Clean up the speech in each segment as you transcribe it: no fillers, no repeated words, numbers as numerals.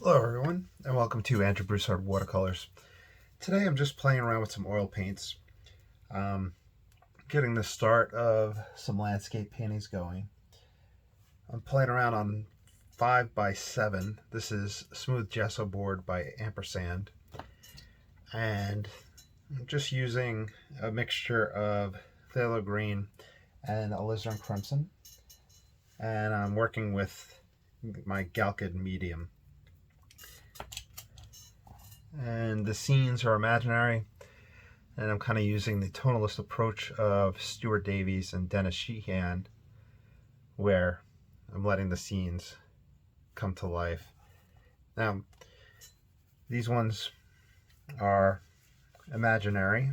Hello everyone, and welcome to Andrew Broussard Watercolors. Today I'm just playing around with some oil paints, getting the start of some landscape paintings going. I'm playing around on 5x7. This is Smooth Gesso Board by Ampersand, and I'm just using a mixture of Phthalo green and Alizarin crimson, and I'm working with my Galkyd medium. And the scenes are imaginary, and I'm kind of using the tonalist approach of Stuart Davies and Dennis Sheehan, where I'm letting the scenes come to life. Now, these ones are imaginary,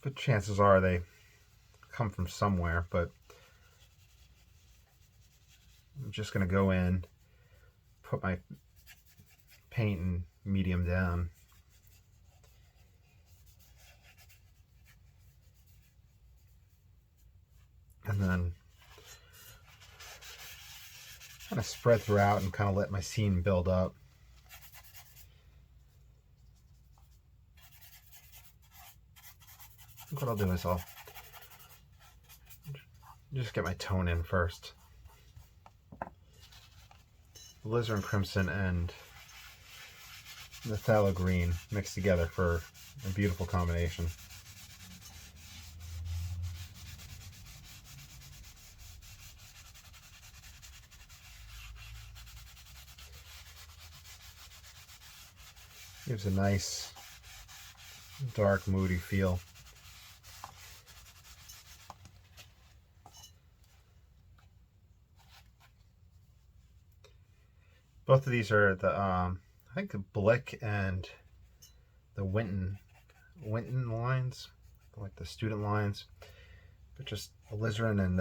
but chances are they come from somewhere. But I'm just going to go in, put my paint and medium down, and then kind of spread throughout and kind of let my scene build up. I think what I'll do is I'll just get my tone in first. Alizarin crimson and the phthalo green mixed together for a beautiful combination. Gives a nice dark, moody feel. Both of these are the I think the Blick and the Winton lines, like the student lines, but just alizarin and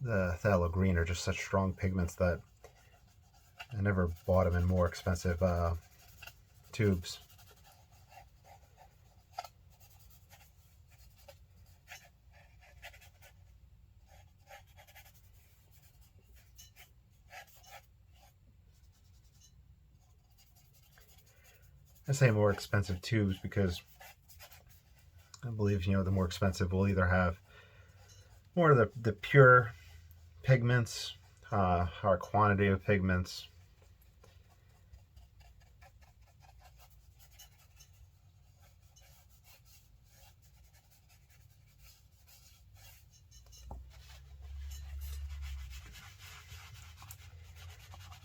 the phthalo green are just such strong pigments that I never bought them in more expensive tubes. I say more expensive tubes because I believe, the more expensive will either have more of the pure pigments, higher quantity of pigments.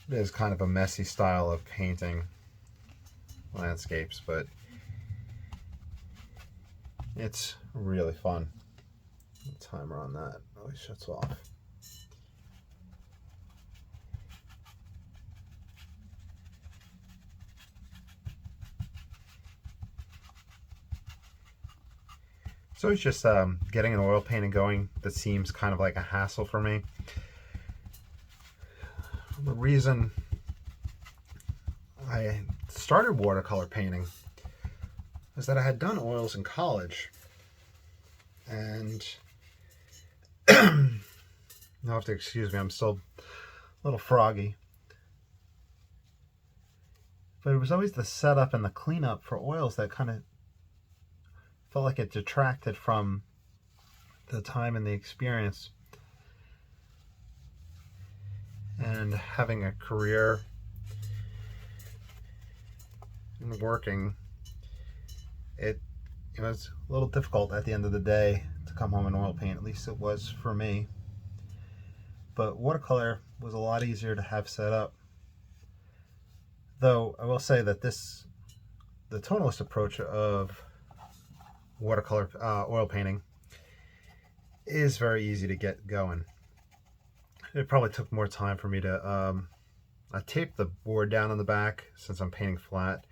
It is kind of a messy style of painting landscapes, but it's really fun. The timer on that always shuts off. So it's just getting an oil painting going that seems kind of like a hassle for me. The reason I started watercolor painting is that I had done oils in college, and you'll have to excuse me, I'm still a little froggy. But it was always the setup and the cleanup for oils that kind of felt like it detracted from the time and the experience. And having a career and working, it was a little difficult at the end of the day to come home and oil paint. At least it was for me. But watercolor was a lot easier to have set up. Though I will say that the tonalist approach of watercolor oil painting is very easy to get going. It probably took more time for me to I taped the board down on the back since I'm painting flat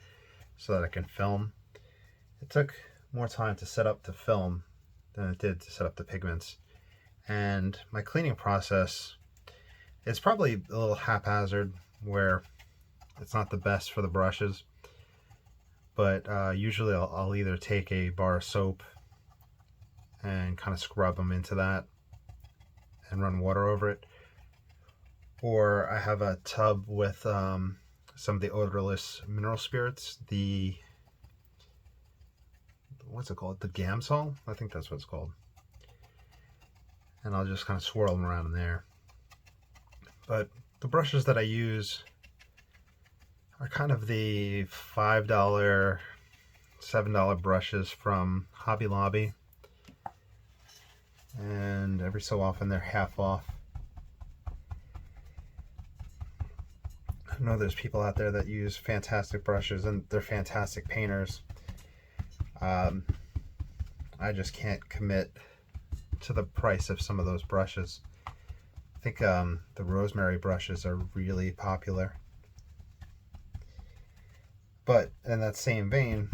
so that I can film. It took more time to set up to film than it did to set up the pigments. And my cleaning process is probably a little haphazard, where it's not the best for the brushes, but usually I'll either take a bar of soap and kind of scrub them into that and run water over it, Or I have a tub with some of the odorless mineral spirits. What's it called? The Gamsol? I think that's what it's called. And I'll just kind of swirl them around in there. But the brushes that I use are kind of the $5, $7 brushes from Hobby Lobby. And every so often they're half off. I know there's people out there that use fantastic brushes and they're fantastic painters. I just can't commit to the price of some of those brushes. I think the rosemary brushes are really popular. But in that same vein,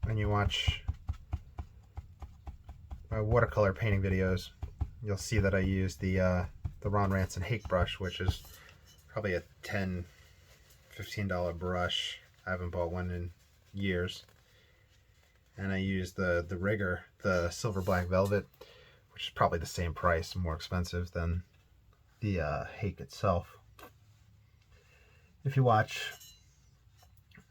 when you watch my watercolor painting videos, you'll see that I use the Ranson hake brush, which is probably a $10, $15 brush. I haven't bought one in years. And I use the rigger, the silver black velvet, which is probably the same price, more expensive than the hake itself. If you watch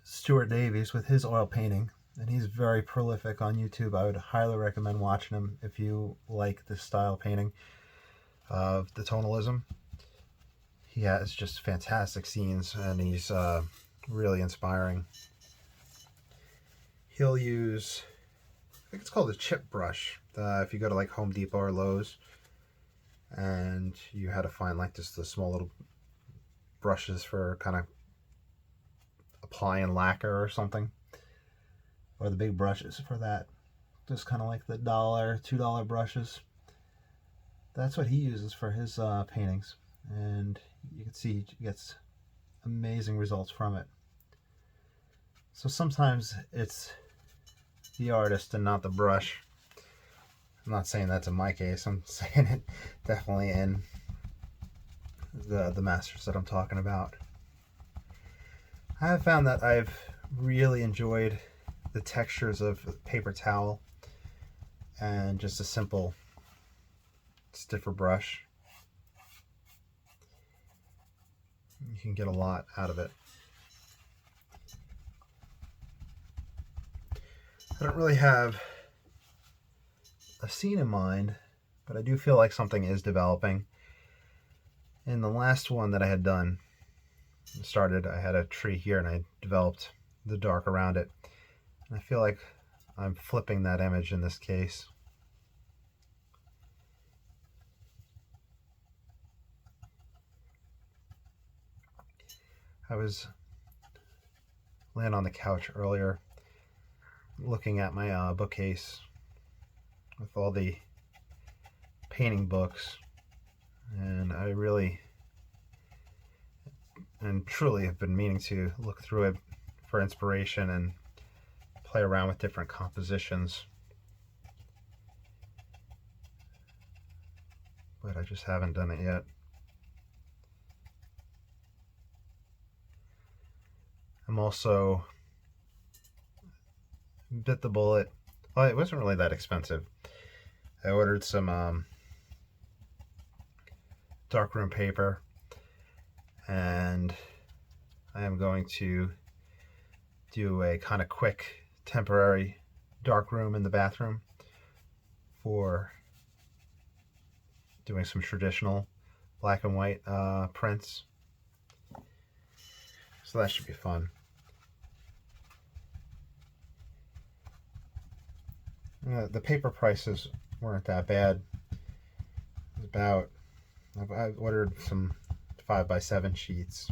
Stuart Davies with his oil painting, and he's very prolific on YouTube, I would highly recommend watching him if you like this style painting of the tonalism. He has just fantastic scenes, and he's really inspiring. He'll use, I think it's called a chip brush. If you go to like Home Depot or Lowe's, and you had to find like just the small little brushes for kind of applying lacquer or something, or the big brushes for that, just kind of like the $1, $2 brushes. That's what he uses for his paintings, and you can see he gets amazing results from it. So sometimes it's the artist and not the brush. I'm not saying that's in my case. I'm saying it definitely in the masters that I'm talking about. I have found that I've really enjoyed the textures of paper towel and just a simple stiffer brush. You can get a lot out of it. I don't really have a scene in mind, but I do feel like something is developing. In the last one that I had done, I had a tree here and I developed the dark around it. And I feel like I'm flipping that image in this case. I was laying on the couch earlier looking at my bookcase with all the painting books, and I really and truly have been meaning to look through it for inspiration and play around with different compositions, but I just haven't done it yet. I'm also bit the bullet. Well, it wasn't really that expensive. I ordered some darkroom paper, and I am going to do a kind of quick temporary darkroom in the bathroom for doing some traditional black and white prints. So that should be fun. The paper prices weren't that bad. It was I ordered some 5x7 sheets,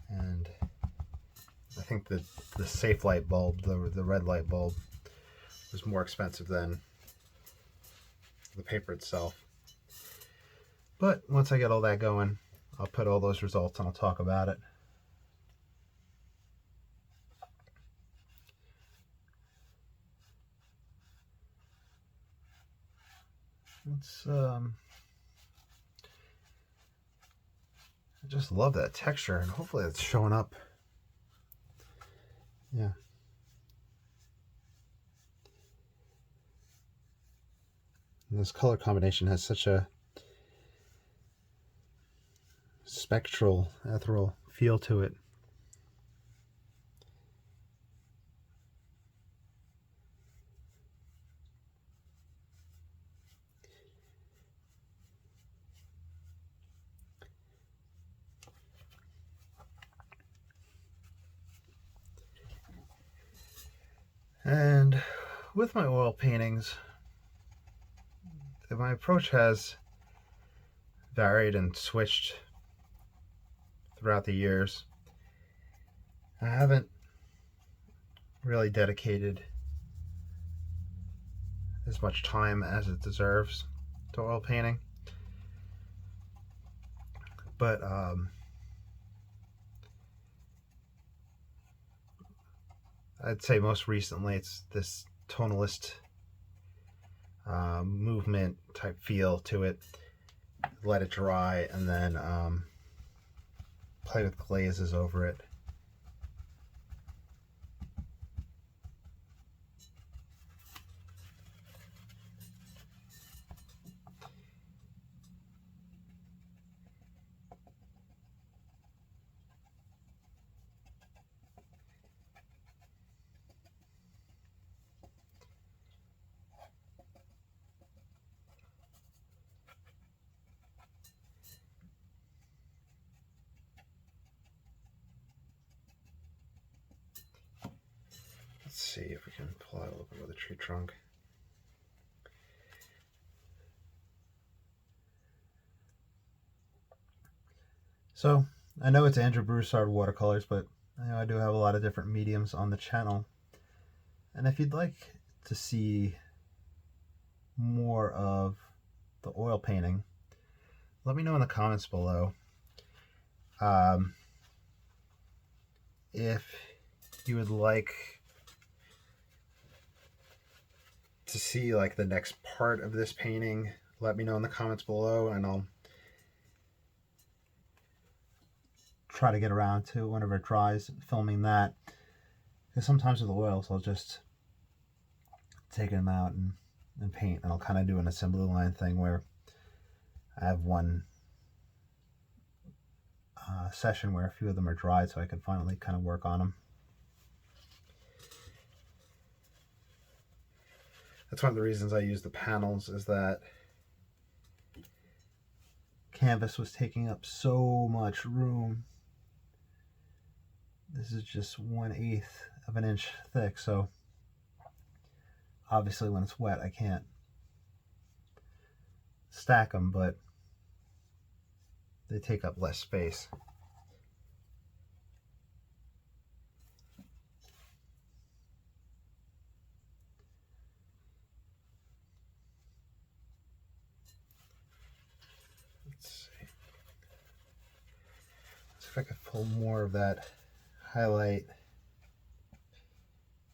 and I think the safe light bulb, the red light bulb, was more expensive than the paper itself. But once I get all that going, I'll put all those results and I'll talk about it. I just love that texture, and hopefully it's showing up. Yeah. And this color combination has such a spectral, ethereal feel to it. And with my oil paintings, my approach has varied and switched throughout the years. I haven't really dedicated as much time as it deserves to oil painting, but I'd say most recently it's this tonalist movement type feel to it. Let it dry and then play with glazes over it. Let's see if we can pull out a little bit of the tree trunk. So, I know it's Andrew Broussard watercolors, but I do have a lot of different mediums on the channel. And if you'd like to see more of the oil painting, let me know in the comments below. If you would like to see like the next part of this painting, let me know in the comments below, and I'll try to get around to, whenever it dries, filming that. Because sometimes with the oils I'll just take them out and paint, and I'll kind of do an assembly line thing where I have one session where a few of them are dried so I can finally kind of work on them. That's one of the reasons I use the panels, is that canvas was taking up so much room. This is just 1/8 of an inch thick, so obviously when it's wet I can't stack them, but they take up less space. Let's see. Let's see if I can pull more of that highlight,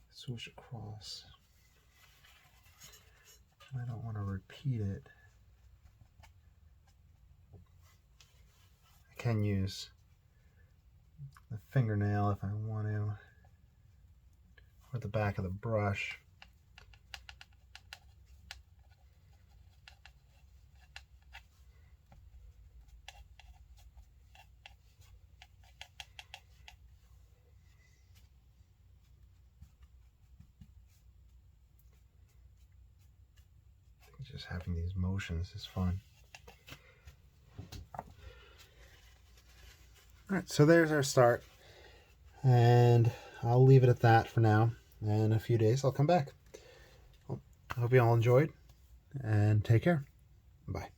swoosh across. I don't want to repeat it. I can use the fingernail if I want to, or the back of the brush. Just having these motions is fun. Alright, so there's our start, and I'll leave it at that for now. In a few days I'll come back. Well, I hope you all enjoyed, and take care. Bye.